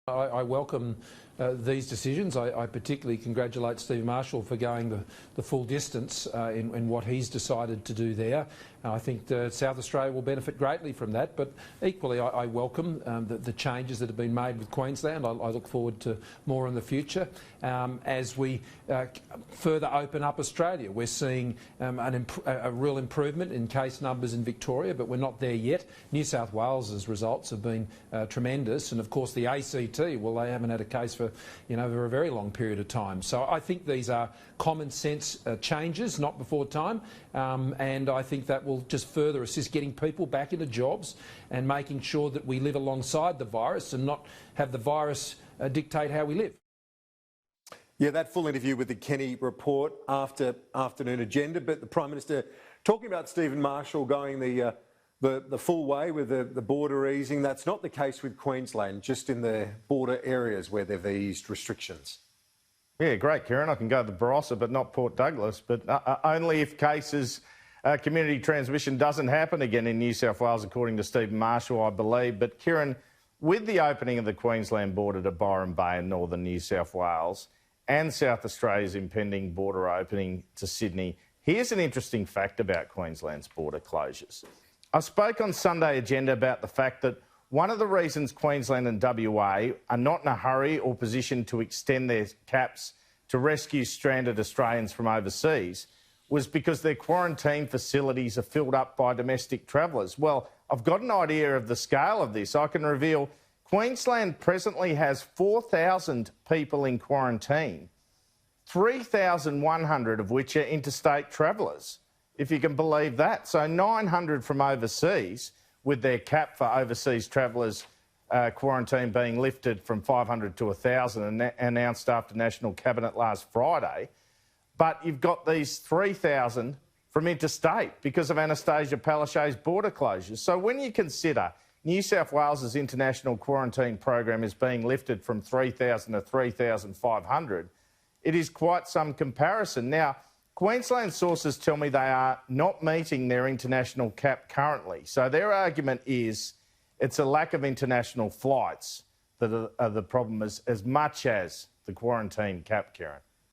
I welcome these decisions. I particularly congratulate Steve Marshall for going the full distance in what he's decided to do there. I think South Australia will benefit greatly from that, but equally I welcome the changes that have been made with Queensland. I look forward to more in the future. As we further open up Australia, we're seeing a real improvement in case numbers in Victoria, but we're not there yet. New South Wales's results have been tremendous, and of course the ACT, well, they haven't had a case for a very long period of time. So I think these are common sense changes, not before time, and I think that will just further assist getting people back into jobs and making sure that we live alongside the virus and not have the virus dictate how we live. Yeah, that full interview with the Kenny report after afternoon agenda, but the Prime Minister talking about Stephen Marshall going the full way with the border easing. That's not the case with Queensland, just in the border areas where they've eased restrictions. Yeah, great, Kieran. I can go to Barossa but not Port Douglas, but only if cases, community transmission doesn't happen again in New South Wales, according to Stephen Marshall, I believe. But Kieran, with the opening of the Queensland border to Byron Bay in northern New South Wales and South Australia's impending border opening to Sydney, here's an interesting fact about Queensland's border closures. I spoke on Sunday Agenda about the fact that one of the reasons Queensland and WA are not in a hurry or positioned to extend their caps to rescue stranded Australians from overseas was because their quarantine facilities are filled up by domestic travellers. Well, I've got an idea of the scale of this. I can reveal Queensland presently has 4,000 people in quarantine, 3,100 of which are interstate travellers, if you can believe that. So 900 from overseas, with their cap for overseas travellers quarantine being lifted from 500 to 1,000, announced after National Cabinet last Friday. But you've got these 3,000 from interstate because of Anastasia Palaszczuk's border closures. So when you consider New South Wales's international quarantine program is being lifted from 3,000 to 3,500, it is quite some comparison. Now, Queensland sources tell me they are not meeting their international cap currently. So their argument is it's a lack of international flights that are the problem as much as the quarantine cap, Karen.